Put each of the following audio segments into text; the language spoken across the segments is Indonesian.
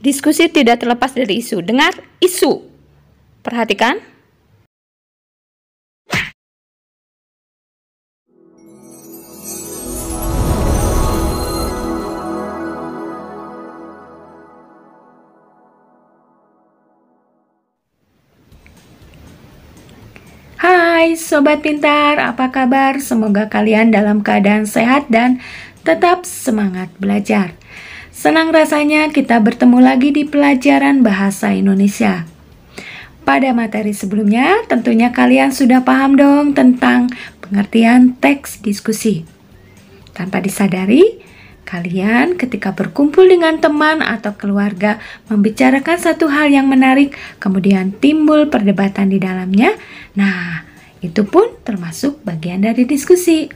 Diskusi tidak terlepas dari isu. Dengar isu. Perhatikan. Hai Sobat Pintar, apa kabar? Semoga kalian dalam keadaan sehat dan tetap semangat belajar. Senang rasanya kita bertemu lagi di pelajaran Bahasa Indonesia. Pada materi sebelumnya, tentunya kalian sudah paham dong tentang pengertian teks diskusi. Tanpa disadari, kalian ketika berkumpul dengan teman atau keluarga membicarakan satu hal yang menarik, kemudian timbul perdebatan di dalamnya. Nah, itu pun termasuk bagian dari diskusi.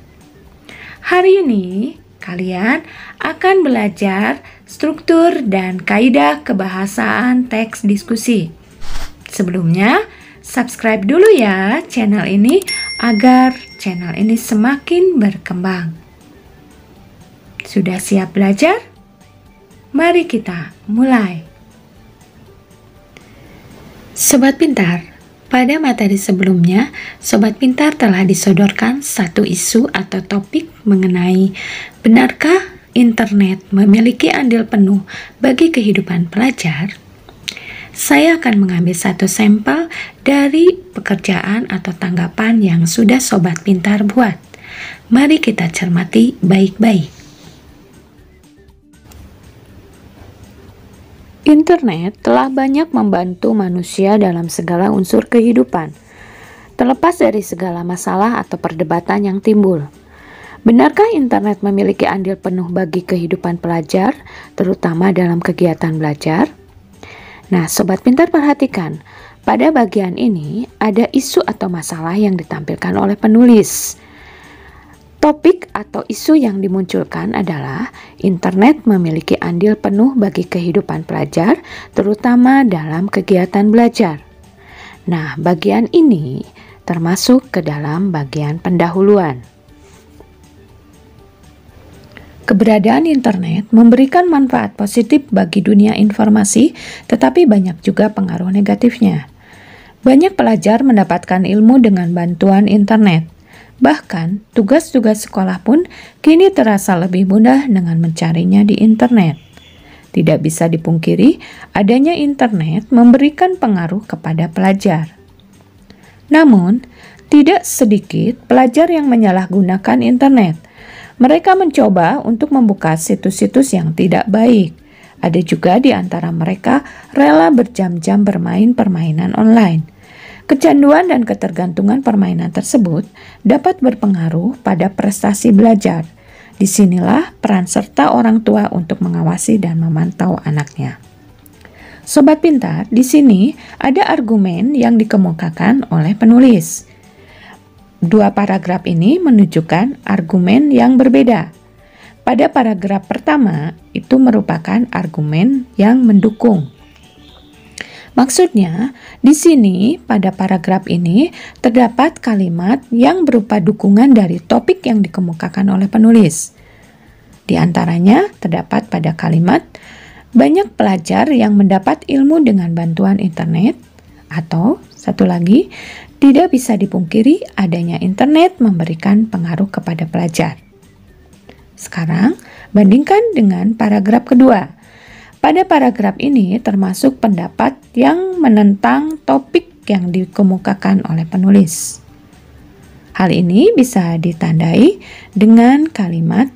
Hari ini, kalian akan belajar struktur dan kaidah kebahasaan teks diskusi. Sebelumnya, subscribe dulu ya channel ini agar channel ini semakin berkembang. Sudah siap belajar? Mari kita mulai. Sobat Pintar, pada materi sebelumnya, Sobat Pintar telah disodorkan satu isu atau topik mengenai benarkah internet memiliki andil penuh bagi kehidupan pelajar? Saya akan mengambil satu sampel dari pekerjaan atau tanggapan yang sudah Sobat Pintar buat. Mari kita cermati baik-baik. Internet telah banyak membantu manusia dalam segala unsur kehidupan, terlepas dari segala masalah atau perdebatan yang timbul. Benarkah internet memiliki andil penuh bagi kehidupan pelajar, terutama dalam kegiatan belajar? Nah, Sobat Pintar perhatikan, pada bagian ini ada isu atau masalah yang ditampilkan oleh penulis. Topik atau isu yang dimunculkan adalah internet memiliki andil penuh bagi kehidupan pelajar, terutama dalam kegiatan belajar. Nah, bagian ini termasuk ke dalam bagian pendahuluan. Keberadaan internet memberikan manfaat positif bagi dunia informasi, tetapi banyak juga pengaruh negatifnya. Banyak pelajar mendapatkan ilmu dengan bantuan internet. Bahkan, tugas-tugas sekolah pun kini terasa lebih mudah dengan mencarinya di internet. Tidak bisa dipungkiri, adanya internet memberikan pengaruh kepada pelajar. Namun, tidak sedikit pelajar yang menyalahgunakan internet. Mereka mencoba untuk membuka situs-situs yang tidak baik. Ada juga di antara mereka rela berjam-jam bermain permainan online. Kecanduan dan ketergantungan permainan tersebut dapat berpengaruh pada prestasi belajar. Disinilah peran serta orang tua untuk mengawasi dan memantau anaknya. Sobat Pintar, di sini ada argumen yang dikemukakan oleh penulis. Dua paragraf ini menunjukkan argumen yang berbeda. Pada paragraf pertama, itu merupakan argumen yang mendukung. Maksudnya, di sini pada paragraf ini terdapat kalimat yang berupa dukungan dari topik yang dikemukakan oleh penulis. Di antaranya terdapat pada kalimat, banyak pelajar yang mendapat ilmu dengan bantuan internet, atau satu lagi, tidak bisa dipungkiri adanya internet memberikan pengaruh kepada pelajar. Sekarang, bandingkan dengan paragraf kedua. Pada paragraf ini termasuk pendapat yang menentang topik yang dikemukakan oleh penulis. Hal ini bisa ditandai dengan kalimat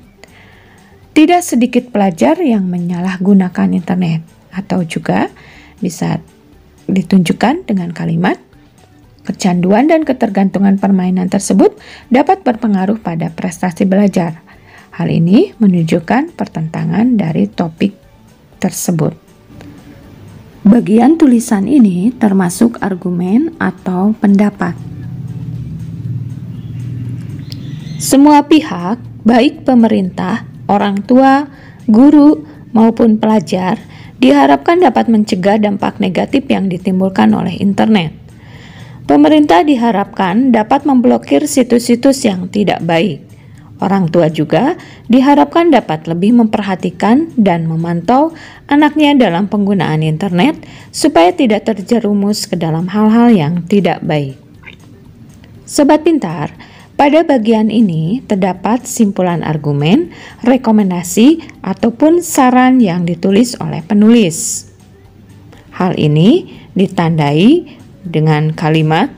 tidak sedikit pelajar yang menyalahgunakan internet, atau juga bisa ditunjukkan dengan kalimat kecanduan dan ketergantungan permainan tersebut dapat berpengaruh pada prestasi belajar. Hal ini menunjukkan pertentangan dari topik tersebut. Bagian tulisan ini termasuk argumen atau pendapat. Semua pihak, baik pemerintah, orang tua, guru, maupun pelajar, diharapkan dapat mencegah dampak negatif yang ditimbulkan oleh internet. Pemerintah diharapkan dapat memblokir situs-situs yang tidak baik. Orang tua juga diharapkan dapat lebih memperhatikan dan memantau anaknya dalam penggunaan internet supaya tidak terjerumus ke dalam hal-hal yang tidak baik. Sobat Pintar, pada bagian ini terdapat simpulan argumen, rekomendasi, ataupun saran yang ditulis oleh penulis. Hal ini ditandai dengan kalimat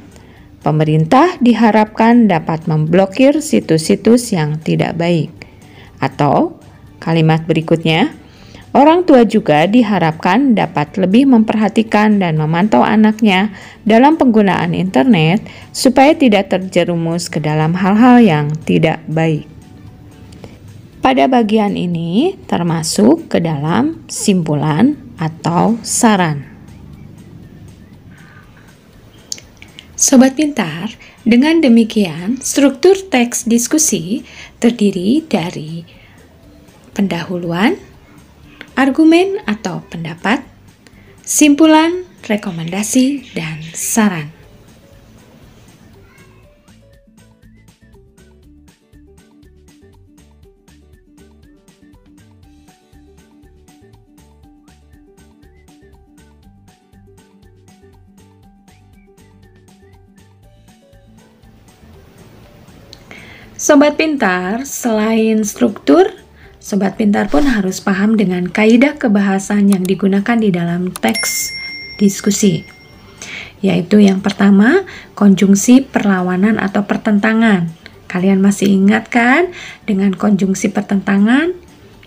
pemerintah diharapkan dapat memblokir situs-situs yang tidak baik. Atau kalimat berikutnya, orang tua juga diharapkan dapat lebih memperhatikan dan memantau anaknya dalam penggunaan internet supaya tidak terjerumus ke dalam hal-hal yang tidak baik. Pada bagian ini termasuk ke dalam simpulan atau saran. Sobat Pintar, dengan demikian struktur teks diskusi terdiri dari pendahuluan, argumen atau pendapat, simpulan, rekomendasi, dan saran. Sobat Pintar, selain struktur, Sobat Pintar pun harus paham dengan kaidah kebahasaan yang digunakan di dalam teks diskusi. Yaitu yang pertama, konjungsi perlawanan atau pertentangan. Kalian masih ingat kan dengan konjungsi pertentangan?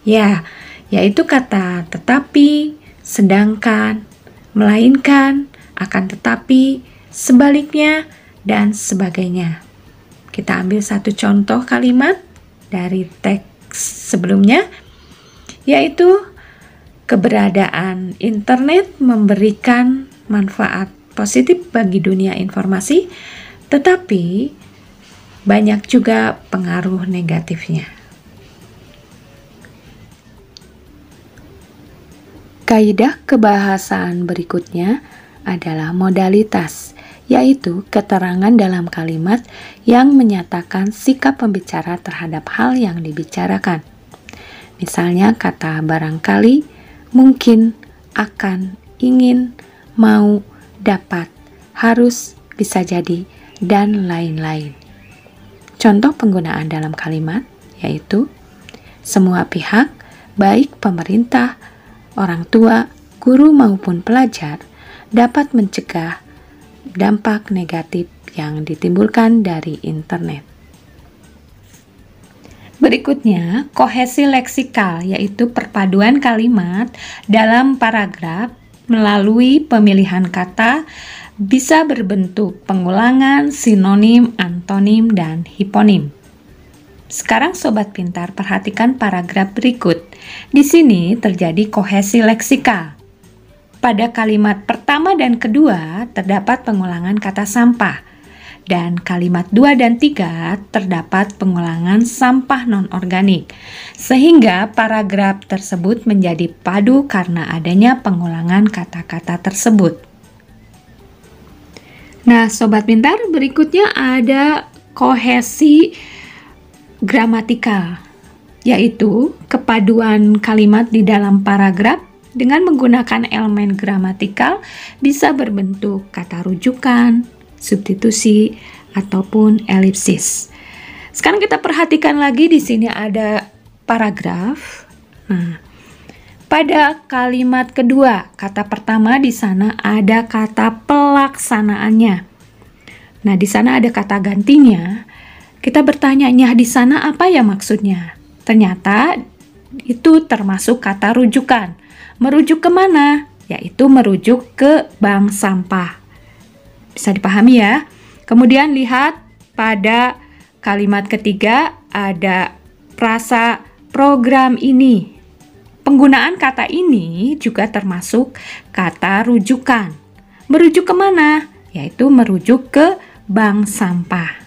Ya, yaitu kata tetapi, sedangkan, melainkan, akan tetapi, sebaliknya, dan sebagainya. Kita ambil satu contoh kalimat dari teks sebelumnya, yaitu keberadaan internet memberikan manfaat positif bagi dunia informasi, tetapi banyak juga pengaruh negatifnya. Kaidah kebahasaan berikutnya adalah modalitas, yaitu keterangan dalam kalimat yang menyatakan sikap pembicara terhadap hal yang dibicarakan. Misalnya kata barangkali, mungkin, akan, ingin, mau, dapat, harus, bisa jadi, dan lain-lain. Contoh penggunaan dalam kalimat yaitu semua pihak, baik pemerintah, orang tua, guru maupun pelajar, dapat mencegah dampak negatif yang ditimbulkan dari internet. Berikutnya, kohesi leksikal, yaitu perpaduan kalimat dalam paragraf melalui pemilihan kata bisa berbentuk pengulangan, sinonim, antonim, dan hiponim. Sekarang Sobat Pintar perhatikan paragraf berikut. Di sini terjadi kohesi leksikal. Pada kalimat pertama dan kedua terdapat pengulangan kata sampah, dan kalimat 2 dan 3 terdapat pengulangan sampah non-organik, sehingga paragraf tersebut menjadi padu karena adanya pengulangan kata-kata tersebut. Nah, Sobat Pintar, berikutnya ada kohesi gramatikal, yaitu kepaduan kalimat di dalam paragraf dengan menggunakan elemen gramatikal bisa berbentuk kata rujukan, substitusi, ataupun elipsis. Sekarang kita perhatikan lagi di sini ada paragraf. Nah, pada kalimat kedua, kata pertama di sana ada kata pelaksanaannya. Nah, di sana ada kata gantinya. Kita bertanya-nya di sana apa ya maksudnya? Ternyata itu termasuk kata rujukan. Merujuk kemana? Yaitu merujuk ke bank sampah. Bisa dipahami ya? Kemudian lihat pada kalimat ketiga ada frasa program ini. Penggunaan kata ini juga termasuk kata rujukan. Merujuk kemana? Yaitu merujuk ke bank sampah.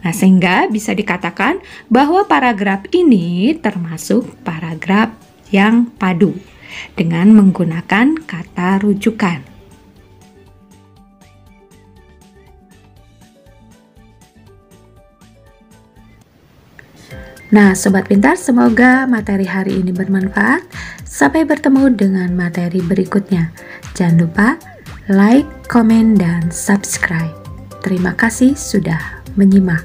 Nah, sehingga bisa dikatakan bahwa paragraf ini termasuk paragraf yang padu dengan menggunakan kata rujukan. Nah, Sobat Pintar, semoga materi hari ini bermanfaat. Sampai bertemu dengan materi berikutnya. Jangan lupa like, komen, dan subscribe. Terima kasih sudah menyimak.